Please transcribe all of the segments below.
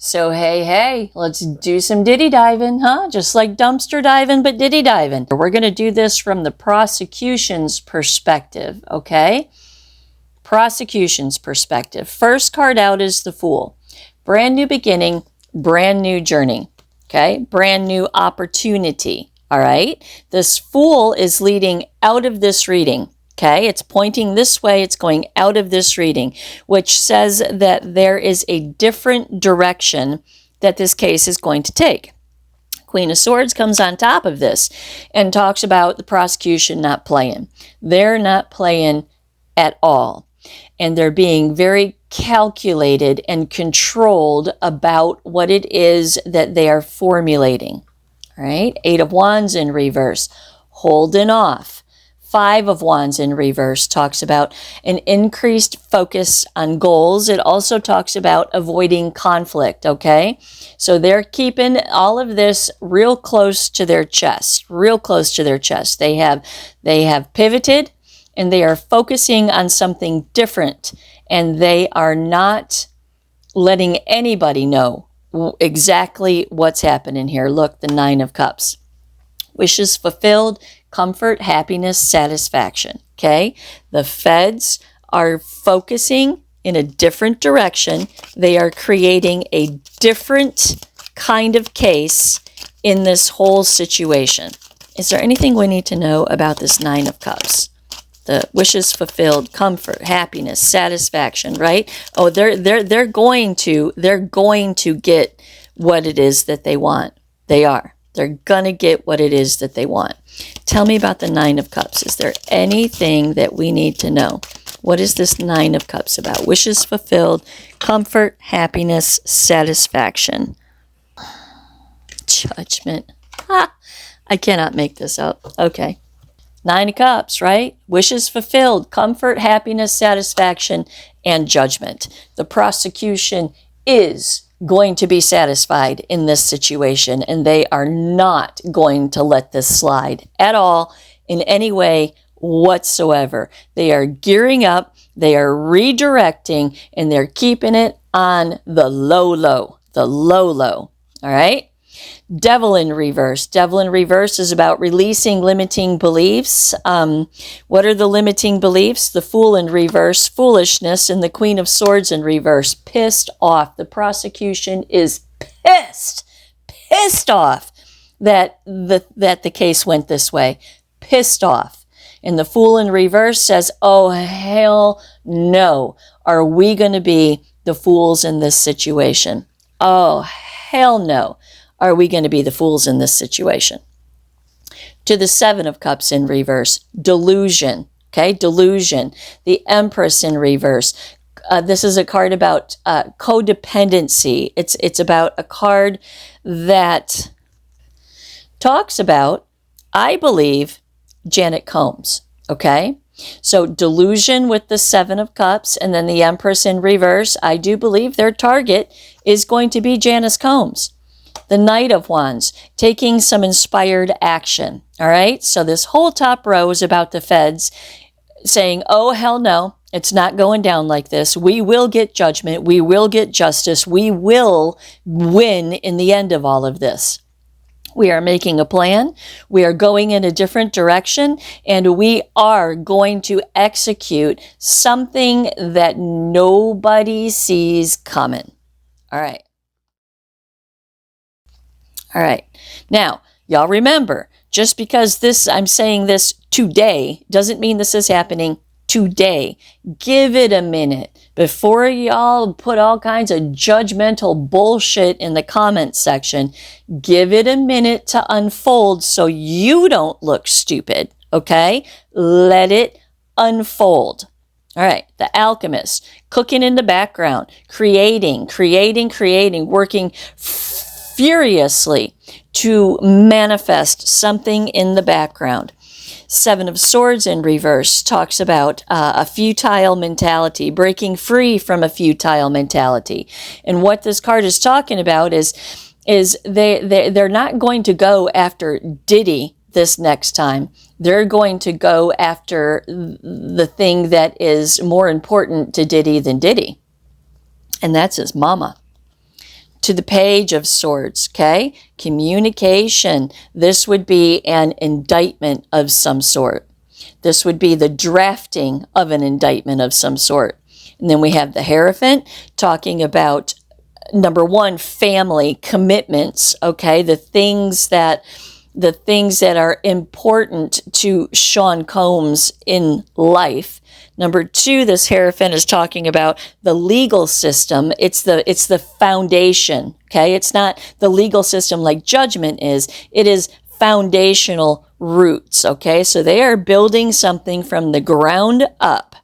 So hey, let's do some Diddy diving, huh? Just like dumpster diving, but Diddy diving. We're going to do this from the prosecution's perspective, okay? Prosecution's perspective. First card out is the Fool. Brand new beginning, brand new journey, okay? Brand new opportunity, all right? This Fool is leading out of this reading. Okay, it's pointing this way, it's going out of this reading, which says that there is a different direction that this case is going to take. Queen of Swords comes on top of this and talks about the prosecution not playing. They're not playing at all. And they're being very calculated and controlled about what it is that they are formulating. All right, Eight of Wands in reverse, holding off. Five of Wands in reverse talks about an increased focus on goals. It also talks about avoiding conflict, okay? So they're keeping all of this real close to their chest, real close to their chest. They have pivoted and they are focusing on something different, and they are not letting anybody know exactly what's happening here. Look, the Nine of Cups. Wishes fulfilled, comfort, happiness, satisfaction, okay? The feds are focusing in a different direction. They are creating a different kind of case in this whole situation. Is there anything we need to know about this Nine of Cups? The wishes fulfilled, comfort, happiness, satisfaction, right? Oh, they're going to get what it is that they want. They are. They're going to get what it is that they want. Tell me about the Nine of Cups. Is there anything that we need to know? What is this Nine of Cups about? Wishes fulfilled, comfort, happiness, satisfaction. Judgment. Ha! I cannot make this up. Okay. Nine of Cups, right? Wishes fulfilled, comfort, happiness, satisfaction, and judgment. The prosecution is going to be satisfied in this situation, and they are not going to let this slide at all in any way whatsoever. They are gearing up, they are redirecting, and they're keeping it on the low, all right? Devil in reverse. Devil in reverse is about releasing limiting beliefs. What are the limiting beliefs? The Fool in reverse, foolishness, and the Queen of Swords in reverse, pissed off. The prosecution is pissed off that the case went this way. Pissed off. And the Fool in reverse says, oh, hell no. Are we going to be the fools in this situation? Oh, hell no. Are we going to be the fools in this situation? To the Seven of Cups in reverse, delusion, okay? Delusion. The Empress in reverse. This is a card about codependency. It's about a card that talks about, I believe, Janet Combs, okay? So delusion with the Seven of Cups, and then the Empress in reverse. I do believe their target is going to be Janice Combs. The Knight of Wands, taking some inspired action, all right? So this whole top row is about the feds saying, oh, hell no, it's not going down like this. We will get judgment. We will get justice. We will win in the end of all of this. We are making a plan. We are going in a different direction, and we are going to execute something that nobody sees coming. All right. All right. Now, y'all remember, just because I'm saying this today doesn't mean this is happening today. Give it a minute before y'all put all kinds of judgmental bullshit in the comment section. Give it a minute to unfold so you don't look stupid, okay? Let it unfold. All right, the Alchemist, cooking in the background, creating, working furiously to manifest something in the background. Seven of Swords in reverse talks about a futile mentality, breaking free from a futile mentality. And what this card is talking about is they're not going to go after Diddy this next time. They're going to go after the thing that is more important to Diddy than Diddy. And that's his mama. to the Page of Swords, okay? Communication. This would be an indictment of some sort. This would be the drafting of an indictment of some sort. And then we have the Hierophant talking about, number one, family commitments, okay? The things that are important to Sean Combs in life. Number two, this Hierophant is talking about the legal system. It's the foundation, okay? It's not the legal system like judgment is. It is foundational roots, okay? So they are building something from the ground up.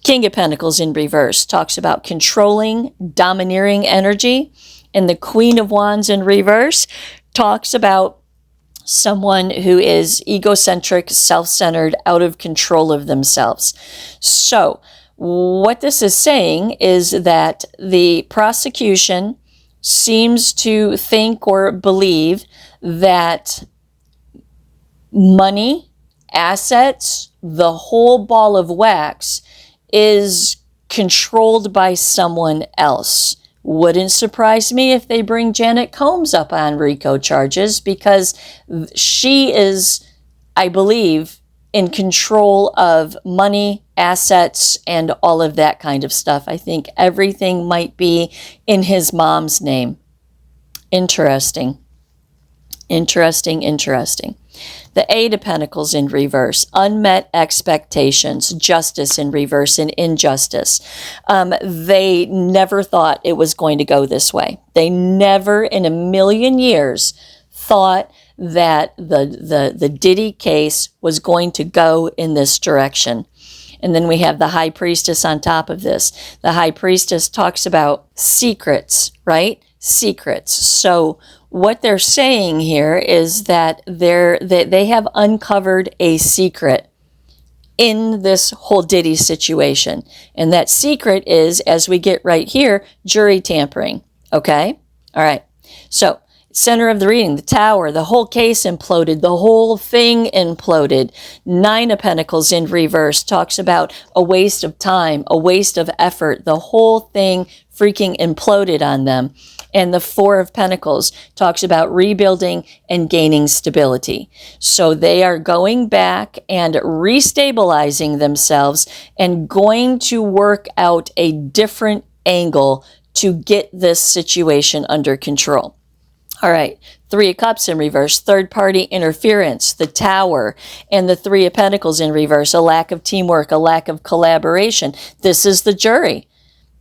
King of Pentacles in reverse talks about controlling, domineering energy. And the Queen of Wands in reverse talks about someone who is egocentric, self-centered, out of control of themselves. So what this is saying is that the prosecution seems to think or believe that money, assets, the whole ball of wax is controlled by someone else. Wouldn't surprise me if they bring Janet Combs up on RICO charges, because she is, I believe, in control of money, assets, and all of that kind of stuff. I think everything might be in his mom's name. Interesting. Interesting, interesting. The Eight of Pentacles in reverse, unmet expectations, justice in reverse, and injustice. They never thought it was going to go this way. They never in a million years thought that the Diddy case was going to go in this direction. And then we have the High Priestess on top of this. The High Priestess talks about secrets, right? Secrets. So what they're saying here is that they have uncovered a secret in this whole Diddy situation. And that secret is, as we get right here, jury tampering. Okay? All right. So, center of the reading, the Tower, the whole case imploded, the whole thing imploded. Nine of Pentacles in reverse talks about a waste of time, a waste of effort. The whole thing freaking imploded on them. And the Four of Pentacles talks about rebuilding and gaining stability. So they are going back and restabilizing themselves and going to work out a different angle to get this situation under control. All right, Three of Cups in reverse, third-party interference, the Tower, and the Three of Pentacles in reverse, a lack of teamwork, a lack of collaboration. This is the jury.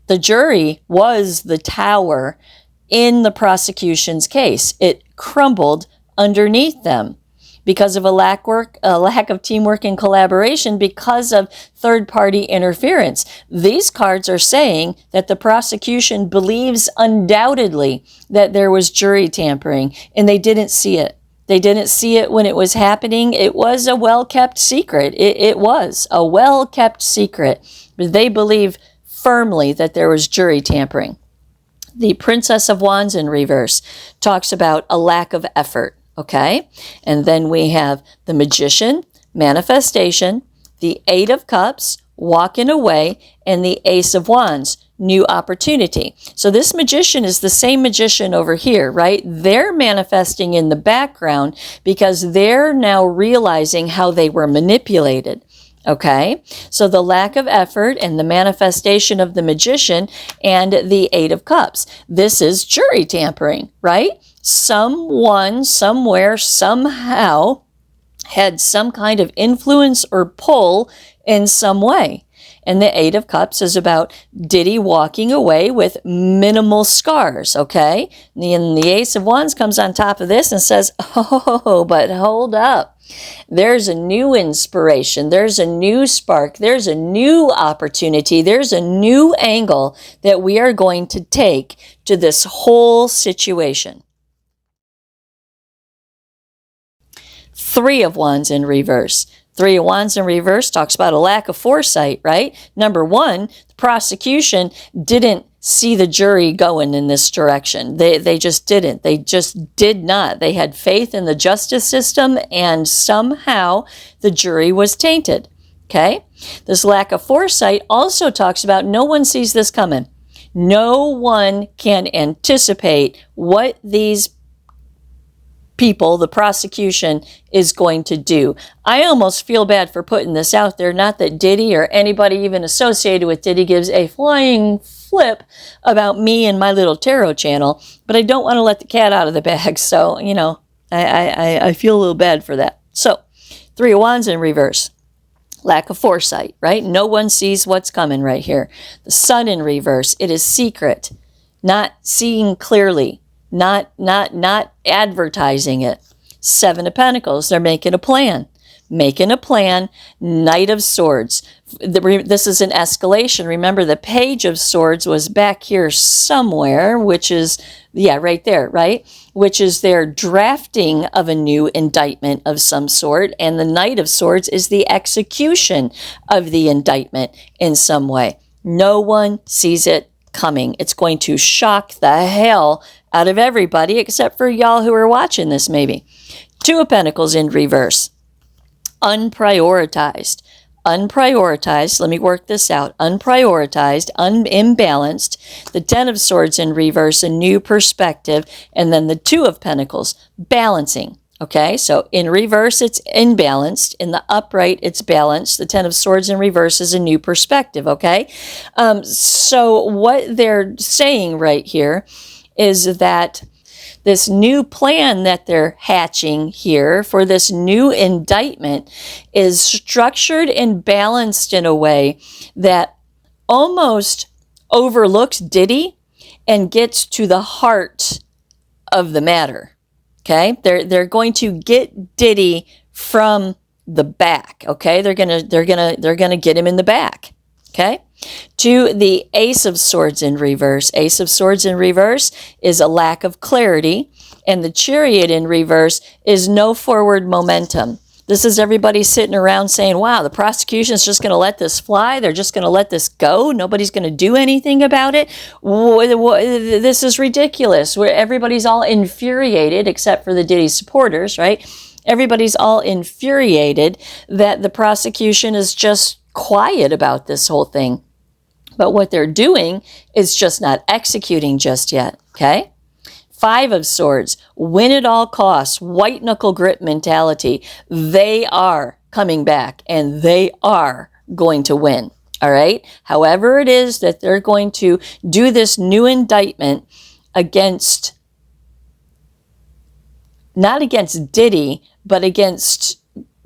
The jury was the Tower in the prosecution's case. It crumbled underneath them because of a lack of teamwork and collaboration, because of third-party interference. These cards are saying that the prosecution believes undoubtedly that there was jury tampering, and they didn't see it. They didn't see it when it was happening. It was a well-kept secret. It was a well-kept secret. But they believe firmly that there was jury tampering. The Princess of Wands in reverse talks about a lack of effort, okay? And then we have the Magician, manifestation, the Eight of Cups, walking away, and the Ace of Wands, new opportunity. So this Magician is the same Magician over here, right? They're manifesting in the background because they're now realizing how they were manipulated. Okay, so the lack of effort and the manifestation of the Magician and the Eight of Cups. This is jury tampering, right? Someone, somewhere, somehow had some kind of influence or pull in some way. And the Eight of Cups is about Diddy walking away with minimal scars, okay? And the Ace of Wands comes on top of this and says, oh, but hold up. There's a new inspiration. There's a new spark. There's a new opportunity. There's a new angle that we are going to take to this whole situation. Three of Wands in reverse. Three of Wands in reverse talks about a lack of foresight, right? Number one, the prosecution didn't see the jury going in this direction. They just didn't. They just did not. They had faith in the justice system, and somehow the jury was tainted, okay? This lack of foresight also talks about no one sees this coming. No one can anticipate what these people, the prosecution, is going to do. I almost feel bad for putting this out there. Not that Diddy or anybody even associated with Diddy gives a flying flip about me and my little tarot channel, but I don't want to let the cat out of the bag. So, you know, I feel a little bad for that. So, Three of Wands in reverse. Lack of foresight, right? No one sees what's coming right here. The Sun in reverse. It is secret. Not seeing clearly. Not advertising it. Seven of Pentacles. They're making a plan. Making a plan. Knight of Swords. This is an escalation. Remember, the Page of Swords was back here somewhere, which is, yeah, right there, right? Which is their drafting of a new indictment of some sort. And the Knight of Swords is the execution of the indictment in some way. No one sees it coming. It's going to shock the hell out of everybody except for y'all who are watching this maybe. Two of Pentacles in reverse. Unprioritized. Unprioritized. Let me work this out. Unprioritized, imbalanced. The Ten of Swords in reverse, a new perspective. And then the Two of Pentacles, balancing. Okay, so in reverse, it's imbalanced. In the upright, it's balanced. The Ten of Swords in reverse is a new perspective, okay? So what they're saying right here is that this new plan that they're hatching here for this new indictment is structured and balanced in a way that almost overlooks Diddy and gets to the heart of the matter. Okay, they're going to get Diddy from the back. Okay, they're gonna get him in the back. Okay. To the Ace of Swords in reverse. Ace of Swords in reverse is a lack of clarity. And the Chariot in reverse is no forward momentum. This is everybody sitting around saying, wow, the prosecution's just going to let this fly. They're just going to let this go. Nobody's going to do anything about it. This is ridiculous. Where everybody's all infuriated, except for the Diddy supporters, right? Everybody's all infuriated that the prosecution is just quiet about this whole thing. But what they're doing is just not executing just yet, okay? Five of Swords, win at all costs, white knuckle grip mentality. They are coming back and they are going to win, all right? However it is that they're going to do this new indictment against, not against Diddy, but against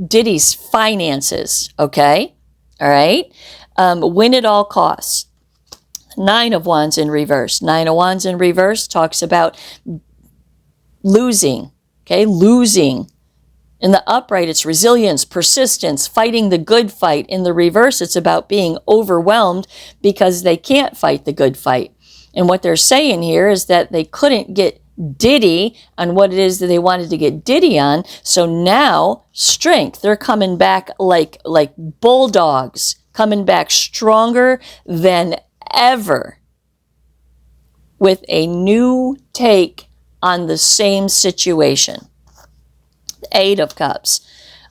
Diddy's finances, okay? All right? Win at all costs. Nine of Wands in reverse. Nine of Wands in reverse talks about losing, okay? Losing. In the upright, it's resilience, persistence, fighting the good fight. In the reverse, it's about being overwhelmed because they can't fight the good fight. And what they're saying here is that they couldn't get Diddy on what it is that they wanted to get Diddy on. So now, strength. They're coming back like bulldogs, coming back stronger than ever with a new take on the same situation. Eight of Cups.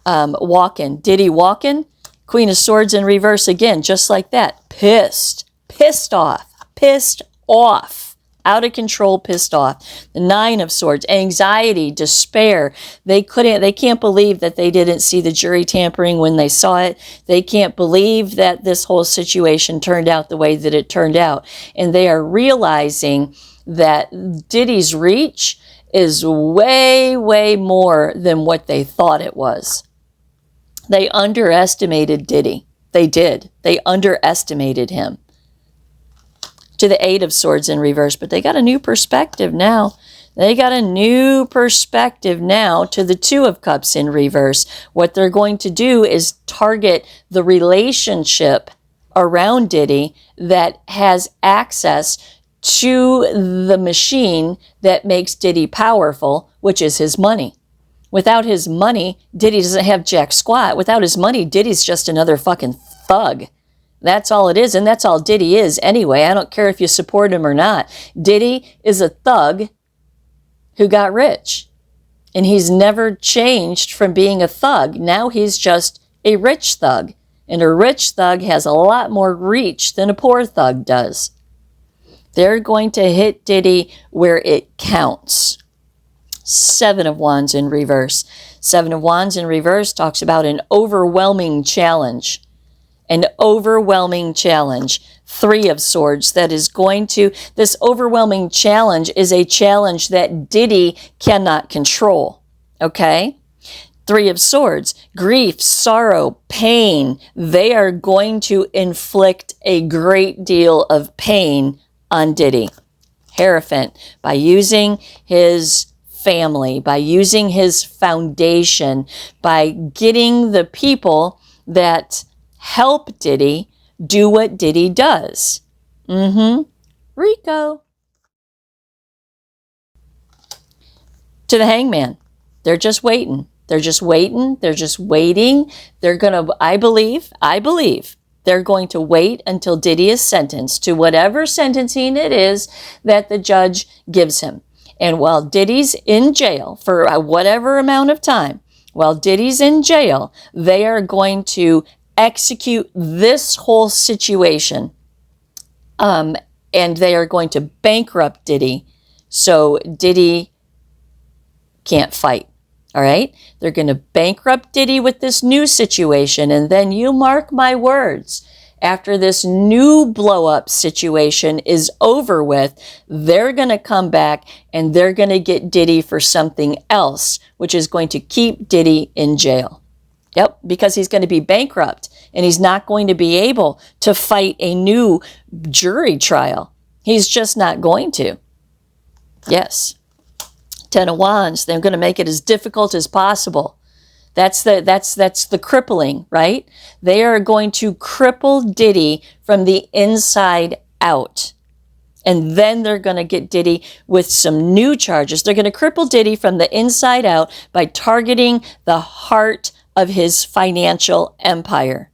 Walking. Diddy walking. Queen of Swords in reverse again, just like that. Pissed. Pissed off. Pissed off. Out of control, pissed off. The Nine of Swords, anxiety, despair. They can't believe that they didn't see the jury tampering when they saw it. They can't believe that this whole situation turned out the way that it turned out. And they are realizing that Diddy's reach is way, way more than what they thought it was. They underestimated Diddy. They did. They underestimated him. To the Eight of Swords in reverse, but they got a new perspective now. They got a new perspective now to the Two of Cups in reverse. What they're going to do is target the relationship around Diddy that has access to the machine that makes Diddy powerful, which is his money. Without his money, Diddy doesn't have jack squat. Without his money, Diddy's just another fucking thug. That's all it is, and that's all Diddy is anyway. I don't care if you support him or not. Diddy is a thug who got rich. And he's never changed from being a thug. Now he's just a rich thug. And a rich thug has a lot more reach than a poor thug does. They're going to hit Diddy where it counts. 7 of Wands in reverse. 7 of Wands in reverse talks about an overwhelming challenge. An overwhelming challenge. 3 of Swords that is going to, this overwhelming challenge is a challenge that Diddy cannot control. Okay? 3 of Swords, grief, sorrow, pain. They are going to inflict a great deal of pain on Diddy. Hierophant, by using his family, by using his foundation, by getting the people that help Diddy do what Diddy does. Rico. To the Hangman. They're just waiting. They're just waiting. They're just waiting. They're going to, I believe, they're going to wait until Diddy is sentenced to whatever sentencing it is that the judge gives him. And while Diddy's in jail for whatever amount of time, while Diddy's in jail, they are going to execute this whole situation. And they are going to bankrupt Diddy so Diddy can't fight. All right? They're going to bankrupt Diddy with this new situation. And then you mark my words, after this new blow-up situation is over with, they're going to come back and they're going to get Diddy for something else, which is going to keep Diddy in jail. Yep, because he's going to be bankrupt and he's not going to be able to fight a new jury trial. He's just not going to. Yes. 10 of Wands, they're going to make it as difficult as possible. That's the crippling, right? They are going to cripple Diddy from the inside out. And then they're going to get Diddy with some new charges. They're going to cripple Diddy from the inside out by targeting the heart of his financial empire.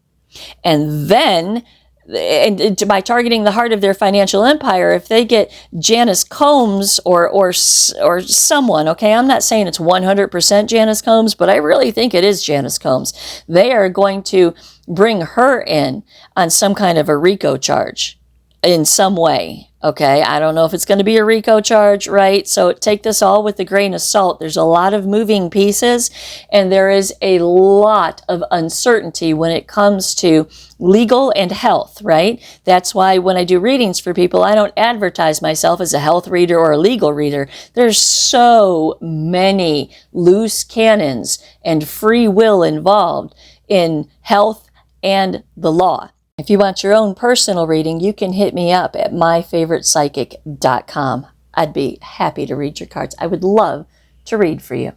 And then, by targeting the heart of their financial empire, if they get Janice Combs or someone, okay, I'm not saying it's 100% Janice Combs, but I really think it is Janice Combs. They are going to bring her in on some kind of a RICO charge in some way. Okay, I don't know if it's going to be a RICO charge, right? So take this all with a grain of salt. There's a lot of moving pieces, and there is a lot of uncertainty when it comes to legal and health, right? That's why when I do readings for people, I don't advertise myself as a health reader or a legal reader. There's so many loose cannons and free will involved in health and the law. If you want your own personal reading, you can hit me up at myfavoritepsychic.com. I'd be happy to read your cards. I would love to read for you.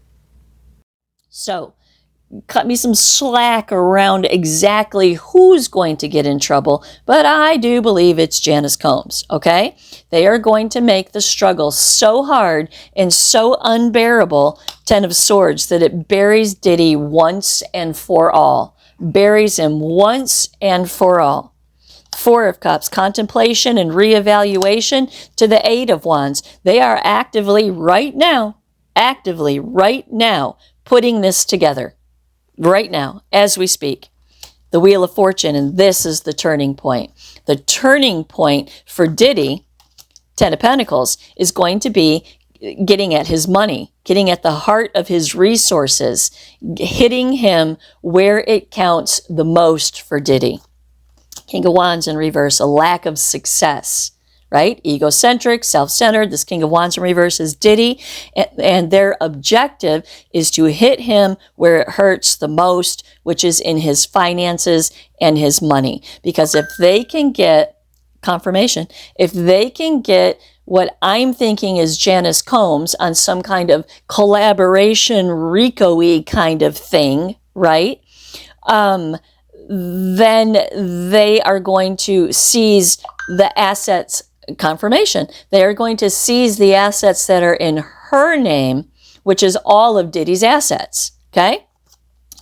So, cut me some slack around exactly who's going to get in trouble, but I do believe it's Janice Combs, okay? They are going to make the struggle so hard and so unbearable, 10 of Swords, that it buries Diddy once and for all. Buries him once and for all. 4 of Cups, contemplation and reevaluation, to the 8 of Wands. They are actively right now, putting this together. Right now, as we speak. The Wheel of Fortune, and this is the turning point. The turning point for Diddy, 10 of Pentacles, is going to be getting at his money, getting at the heart of his resources, hitting him where it counts the most for Diddy. King of Wands in reverse, a lack of success, right? Egocentric, self-centered. This King of Wands in reverse is Diddy, and their objective is to hit him where it hurts the most, which is in his finances and his money. Because if they can get confirmation, if they can get what I'm thinking is Janice Combs on some kind of collaboration, RICO-y kind of thing, right? Then they are going to seize the assets, confirmation. They are going to seize the assets that are in her name, which is all of Diddy's assets, okay?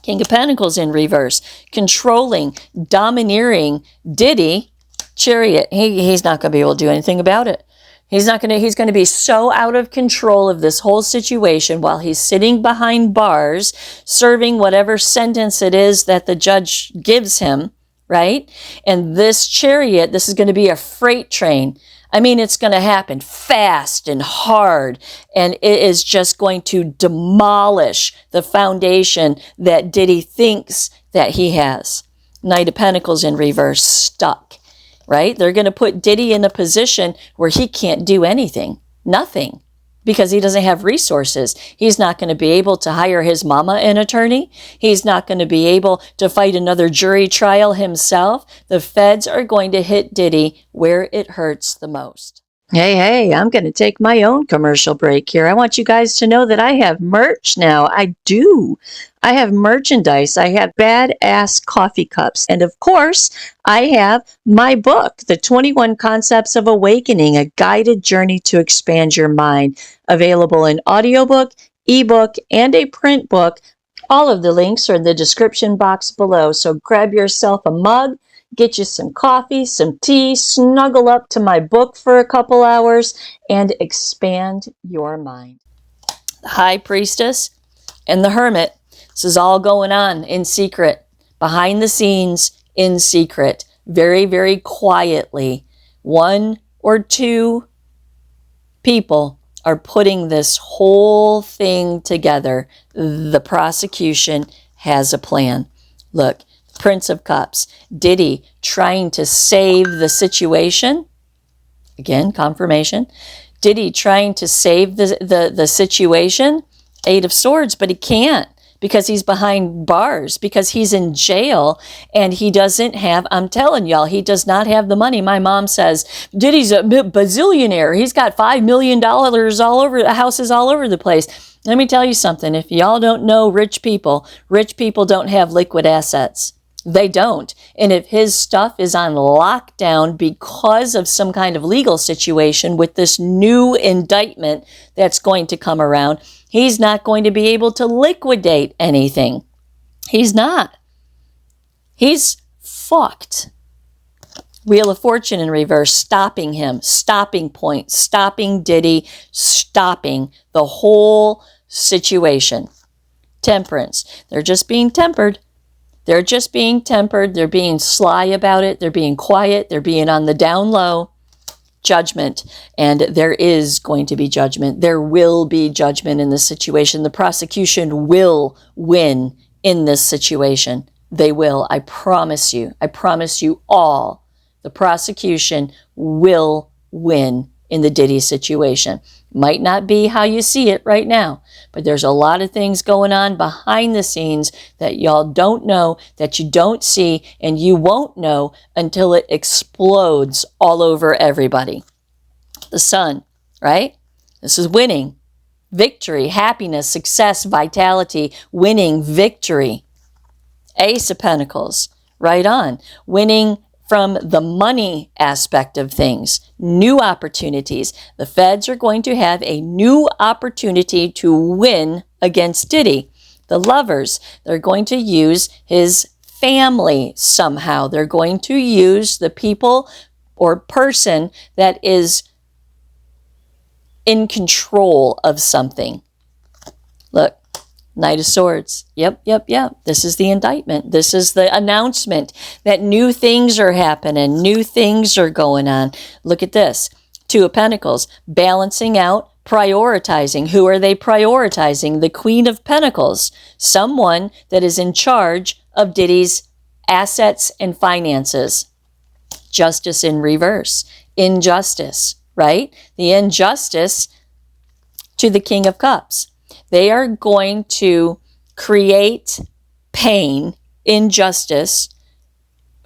King of Pentacles in reverse, controlling, domineering Diddy, Chariot. He's not going to be able to do anything about it. He's going to be so out of control of this whole situation while he's sitting behind bars, serving whatever sentence it is that the judge gives him, right? And this Chariot, this is going to be a freight train I mean, it's going to happen fast and hard, and it is just going to demolish the foundation that Diddy thinks that he has. Knight of Pentacles in reverse, stuck, right? They're going to put Diddy in a position where he can't do anything, nothing, because he doesn't have resources. He's not going to be able to hire his mama an attorney. He's not going to be able to fight another jury trial himself. The feds are going to hit Diddy where it hurts the most. Hey, I'm going to take my own commercial break here. I want you guys to know that I have merch now. I do. I have merchandise. I have badass coffee cups. And of course, I have my book, The 21 Concepts of Awakening, a guided journey to expand your mind, available in audiobook, ebook, and a print book. All of the links are in the description box below. So grab yourself a mug, get you some coffee, some tea, snuggle up to my book for a couple hours, and expand your mind. The High Priestess and the Hermit. This is all going on in secret, behind the scenes, in secret, very, very quietly. 1 or 2 people are putting this whole thing together. The prosecution has a plan. Look, Prince of Cups, Diddy trying to save the situation. Again, confirmation. Diddy trying to save the situation. 8 of Swords, but he can't, because he's behind bars, because he's in jail, and he doesn't have, I'm telling y'all, he does not have the money. My mom says, Diddy's a bazillionaire. He's got $5 million all over, houses all over the place. Let me tell you something. If y'all don't know rich people don't have liquid assets. They don't. And if his stuff is on lockdown because of some kind of legal situation with this new indictment that's going to come around, he's not going to be able to liquidate anything. He's not. He's fucked. Wheel of Fortune in reverse, stopping him, stopping point, stopping Diddy, stopping the whole situation. Temperance. They're just being tempered. They're just being tempered. They're being sly about it. They're being quiet. They're being on the down low. Judgment. And there is going to be judgment. There will be judgment in this situation. The prosecution will win in this situation. They will. I promise you. I promise you all. The prosecution will win in the Diddy situation. Might not be how you see it right now, but there's a lot of things going on behind the scenes that y'all don't know, that you don't see, and you won't know until it explodes all over everybody. The Sun, right? This is winning, victory, happiness, success, vitality, winning, victory. Ace of Pentacles, right on, winning from the money aspect of things, new opportunities. The feds are going to have a new opportunity to win against Diddy. The Lovers, they're going to use his family somehow. They're going to use the people or person that is in control of something. Look. Knight of Swords. Yep. This is the indictment. This is the announcement that new things are happening. New things are going on. Look at this. 2 of Pentacles. Balancing out, prioritizing. Who are they prioritizing? The Queen of Pentacles. Someone that is in charge of Diddy's assets and finances. Justice in reverse. Injustice, right? The injustice to the King of Cups. They are going to create pain, injustice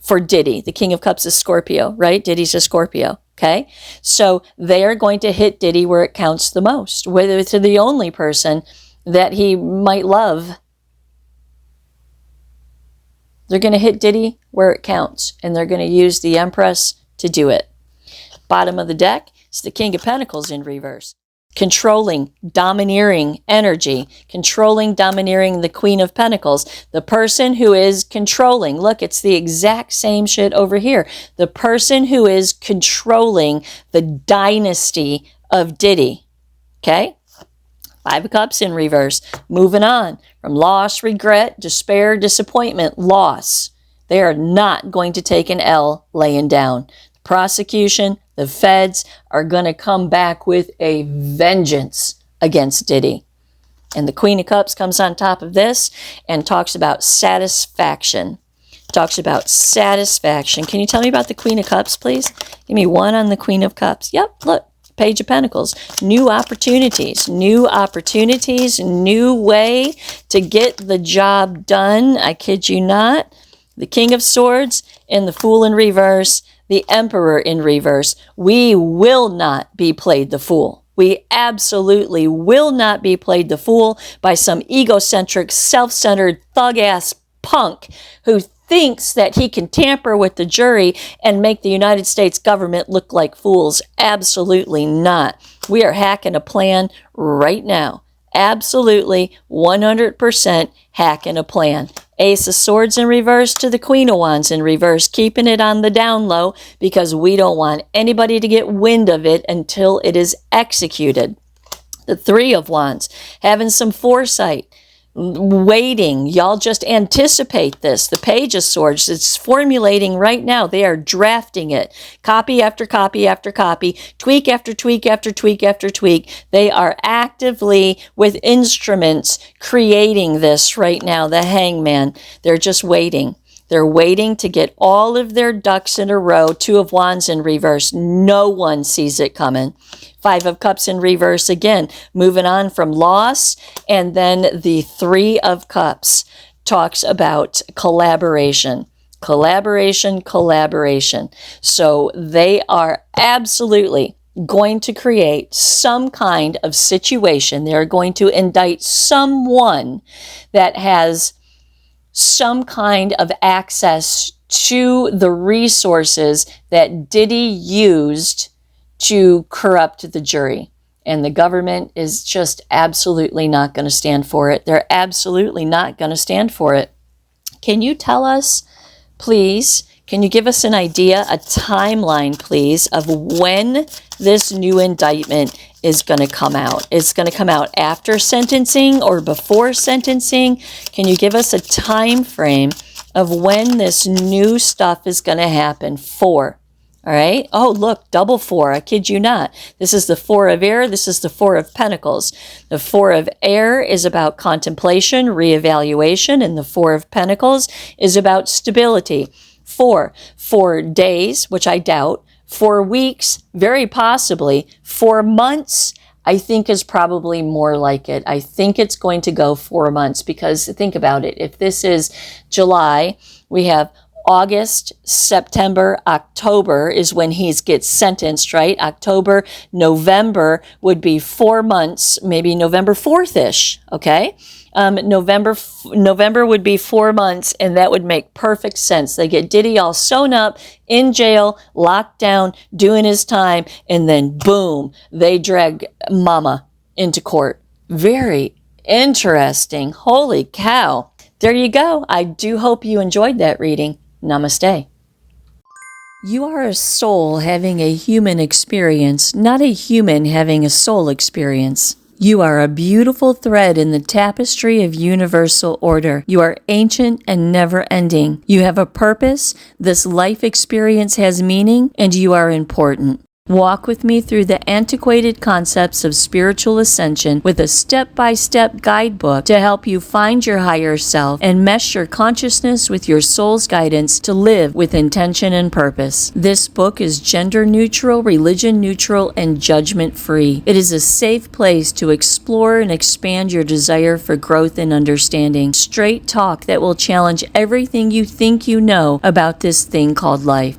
for Diddy. The King of Cups is Scorpio, right? Diddy's a Scorpio, okay? So they are going to hit Diddy where it counts the most, whether to the only person that he might love. They're going to hit Diddy where it counts, and they're going to use the Empress to do it. Bottom of the deck is the King of Pentacles in reverse. Controlling, domineering energy, controlling, domineering the Queen of Pentacles, the person who is controlling. Look, it's the exact same shit over here. The person who is controlling the dynasty of Diddy. Okay? 5 of Cups in reverse. Moving on from loss, regret, despair, disappointment, loss. They are not going to take an L laying down. The prosecution The feds are going to come back with a vengeance against Diddy. And the Queen of Cups comes on top of this and talks about satisfaction. Talks about satisfaction. Can you tell me about the Queen of Cups, please? Give me one on the Queen of Cups. Yep, look, Page of Pentacles. New opportunities, new way to get the job done. I kid you not. The King of Swords and the Fool in reverse, the Emperor in reverse. We will not be played the fool. We absolutely will not be played the fool by some egocentric, self-centered, thug-ass punk who thinks that he can tamper with the jury and make the United States government look like fools. Absolutely not. We are hacking a plan right now. Absolutely, 100% hacking a plan. Ace of Swords in reverse to the Queen of Wands in reverse, keeping it on the down low because we don't want anybody to get wind of it until it is executed. The Three of Wands, having some foresight, waiting. Y'all just anticipate this. The Page of Swords, it's formulating right now. They are drafting it. Copy after copy after copy, tweak after tweak after tweak after tweak. They are actively, with instruments, creating this right now. The Hangman. They're just waiting. They're waiting to get all of their ducks in a row. Two of Wands in reverse. No one sees it coming. Five of Cups in reverse again. Moving on from loss. And then the Three of Cups talks about collaboration. Collaboration. So they are absolutely going to create some kind of situation. They're going to indict someone that has some kind of access to the resources that Diddy used to corrupt the jury. And the government is just absolutely not going to stand for it. They're absolutely not going to stand for it. Can you tell us, please, can you give us an idea, a timeline, please, of when this new indictment is going to come out? It's going to come out after sentencing or before sentencing? Can you give us a time frame of when this new stuff is going to happen? All right. Oh, look, double four. I kid you not. This is the Four of Air. This is the Four of Pentacles. The Four of Air is about contemplation, reevaluation, and the Four of Pentacles is about stability. 4 days, which I doubt. 4 weeks, very possibly. 4 months, I think is probably more like it. I think it's going to go 4 months because think about it. If this is July, we have August, September, October is when he gets sentenced, right? October, November would be 4 months, maybe November 4th-ish, okay? November would be 4 months, and that would make perfect sense. They get Diddy all sewn up, in jail, locked down, doing his time, and then boom, they drag Mama into court. Very interesting. Holy cow. There you go. I do hope you enjoyed that reading. Namaste. You are a soul having a human experience, not a human having a soul experience. You are a beautiful thread in the tapestry of universal order. You are ancient and never-ending. You have a purpose, this life experience has meaning, and you are important. Walk with me through the antiquated concepts of spiritual ascension with a step-by-step guidebook to help you find your higher self and mesh your consciousness with your soul's guidance to live with intention and purpose. This book is gender-neutral, religion-neutral, and judgment-free. It is a safe place to explore and expand your desire for growth and understanding. Straight talk that will challenge everything you think you know about this thing called life.